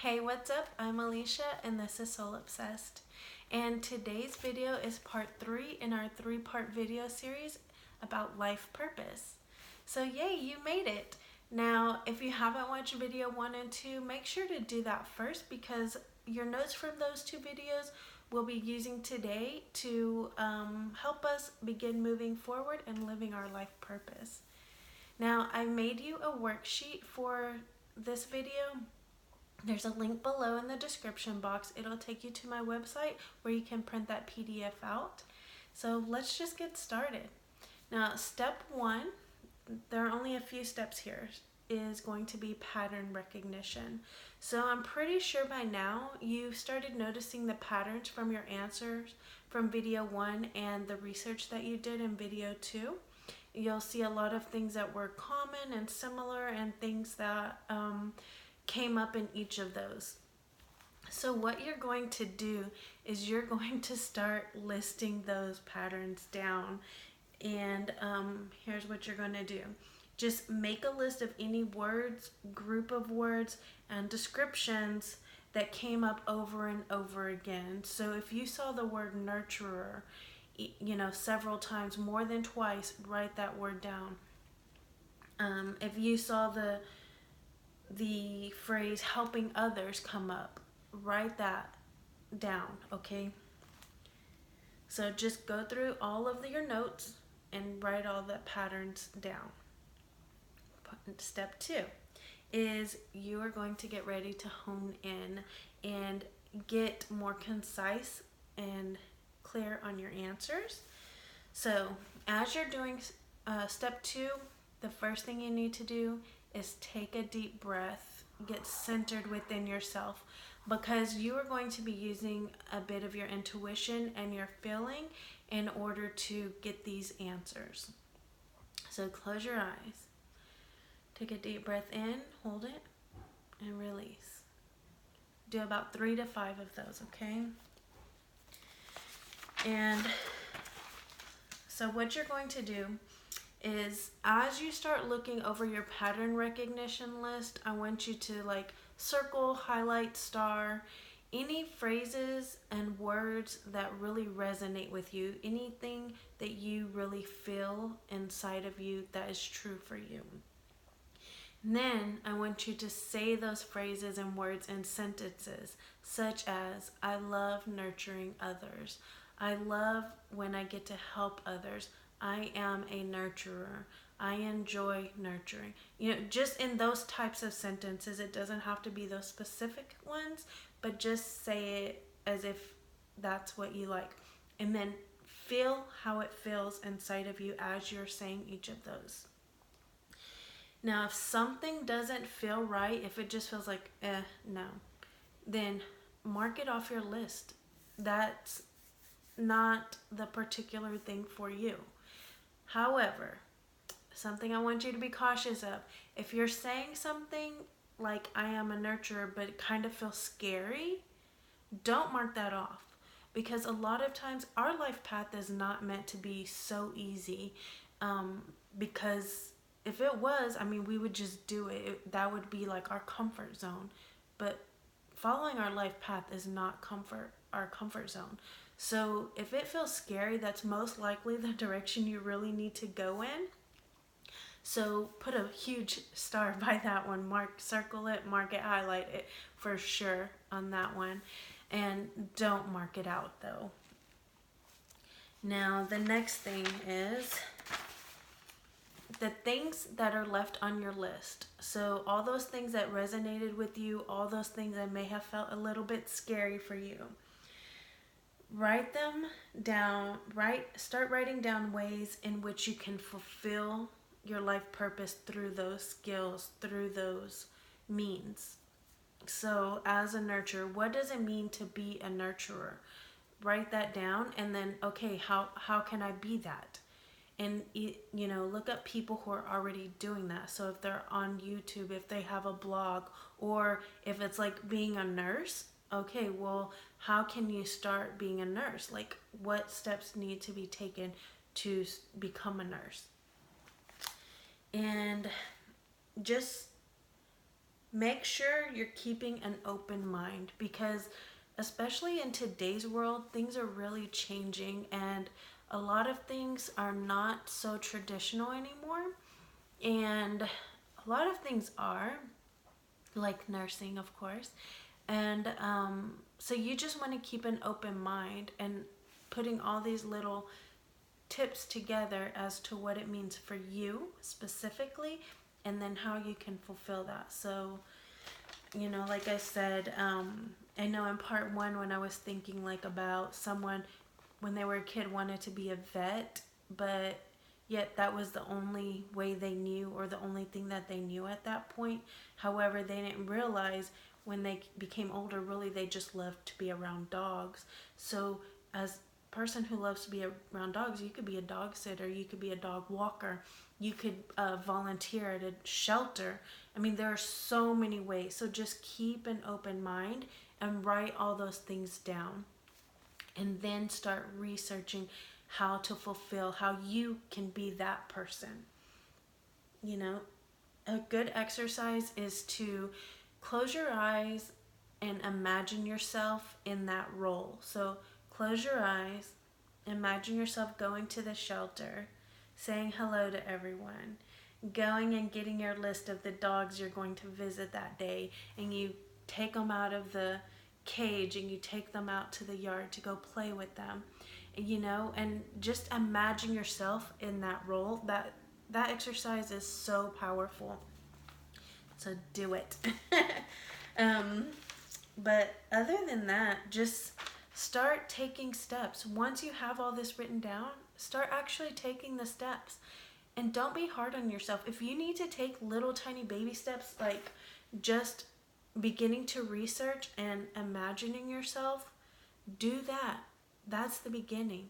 Hey, what's up? I'm Alicia and this is Soul Obsessed. And today's video is part 3 in our 3-part video series about life purpose. So yay, you made it! Now, if you haven't watched video 1 and 2, make sure to do that first because your notes from those 2 videos we'll be using today to help us begin moving forward and living our life purpose. Now, I made you a worksheet for this video. There's a link below in the description box. It'll take you to my website where you can print that PDF out. So let's just get started. Now, step 1, there are only a few steps here, is going to be pattern recognition. So I'm pretty sure by now you've started noticing the patterns from your answers from video 1 and the research that you did in video 2. You'll see a lot of things that were common and similar and things that came up in each of those. So what you're going to do is you're going to start listing those patterns down, and here's what you're going to do. Just make a list of any words, group of words, and descriptions that came up over and over again. So if you saw the word nurturer, several times, more than twice, write that word down. If you saw the phrase helping others come up, write that down, okay? So just go through all of your notes and write all the patterns down. Step 2 is you are going to get ready to hone in and get more concise and clear on your answers. So as you're doing step 2, the first thing you need to do is take a deep breath, get centered within yourself, because you are going to be using a bit of your intuition and your feeling in order to get these answers. So close your eyes, take a deep breath in, hold it, and release. Do about 3 to 5 of those, okay? And so what you're going to do is, as you start looking over your pattern recognition list, I want you to circle, highlight, star any phrases and words that really resonate with you, anything that you really feel inside of you that is true for you. And then I want you to say those phrases and words in sentences, such as, I love nurturing others. I love when I get to help others. I am a nurturer. I enjoy nurturing. Just in those types of sentences. It doesn't have to be those specific ones, but just say it as if that's what you like. And then feel how it feels inside of you as you're saying each of those. Now, if something doesn't feel right, if it just feels like, no, then mark it off your list. That's not the particular thing for you. However, something I want you to be cautious of, if you're saying something like I am a nurturer but it kind of feels scary, don't mark that off, because a lot of times our life path is not meant to be so easy, because if it was, we would just do it. That would be like our comfort zone, but following our life path is not our comfort zone. So if it feels scary, that's most likely the direction you really need to go in. So put a huge star by that one. Circle it, mark it, highlight it for sure on that one. And don't mark it out though. Now the next thing is the things that are left on your list. So all those things that resonated with you, all those things that may have felt a little bit scary for you. Write them down. Start writing down ways in which you can fulfill your life purpose through those skills, through those means. So as a nurturer, what does it mean to be a nurturer? Write that down, and then, okay, how can I be that? And look up people who are already doing that. So if they're on YouTube, if they have a blog, or if it's like being a nurse, okay, well, how can you start being a nurse? What steps need to be taken to become a nurse? And just make sure you're keeping an open mind, because especially in today's world, things are really changing, and a lot of things are not so traditional anymore. And a lot of things are, like nursing, of course. And so you just want to keep an open mind and putting all these little tips together as to what it means for you specifically, and then how you can fulfill that. So, like I said, I know in part one, when I was thinking like about someone when they were a kid wanted to be a vet, but yet that was the only way they knew, or the only thing that they knew at that point. However, they didn't realize when they became older, really they just loved to be around dogs. So as a person who loves to be around dogs, you could be a dog sitter, you could be a dog walker, you could volunteer at a shelter. I mean, there are so many ways. So just keep an open mind and write all those things down, and then start researching how to fulfill, how you can be that person. A good exercise is to close your eyes and imagine yourself in that role. So close your eyes, imagine yourself going to the shelter, saying hello to everyone, going and getting your list of the dogs you're going to visit that day, and you take them out of the cage and you take them out to the yard to go play with them, and just imagine yourself in that role. That exercise is so powerful. So do it. But other than that, just start taking steps. Once you have all this written down, start actually taking the steps. And don't be hard on yourself. If you need to take little tiny baby steps, like just beginning to research and imagining yourself, do that. That's the beginning.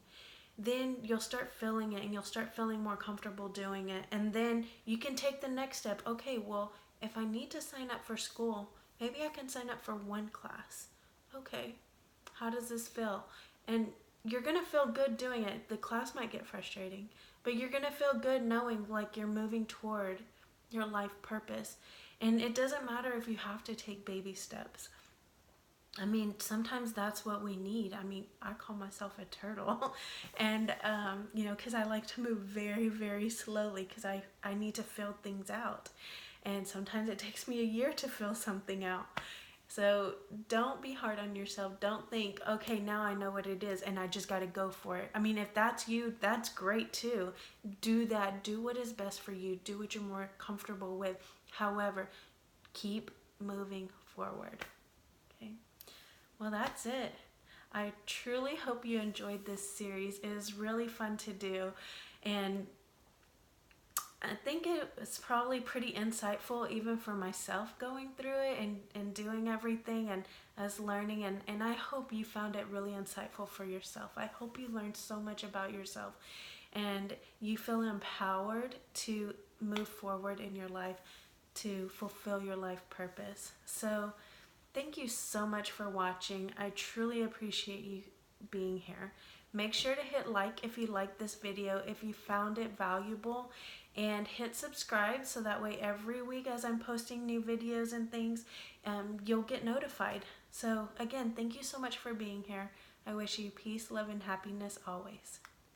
Then you'll start feeling it, and you'll start feeling more comfortable doing it. And then you can take the next step. Okay, well, if I need to sign up for school, maybe I can sign up for one class. Okay, how does this feel? And you're going to feel good doing it. The class might get frustrating, but you're going to feel good knowing like you're moving toward your life purpose. And it doesn't matter if you have to take baby steps. I mean, sometimes that's what we need. I mean, I call myself a turtle and, because I like to move very, very slowly, because I need to fill things out. And sometimes it takes me a year to fill something out. So don't be hard on yourself. Don't think, okay, now I know what it is and I just got to go for it. I mean, if that's you, that's great too. Do that. Do what is best for you. Do what you're more comfortable with. However, keep moving forward. Okay. Well, that's it. I truly hope you enjoyed this series. It is really fun to do, and I think it was probably pretty insightful even for myself going through it and doing everything and us learning, and I hope you found it really insightful for yourself. I hope you learned so much about yourself and you feel empowered to move forward in your life to fulfill your life purpose. So thank you so much for watching. I truly appreciate you being here. Make sure to hit like if you liked this video, if you found it valuable, and hit subscribe so that way every week as I'm posting new videos and things, you'll get notified. So again, thank you so much for being here. I wish you peace, love, and happiness always.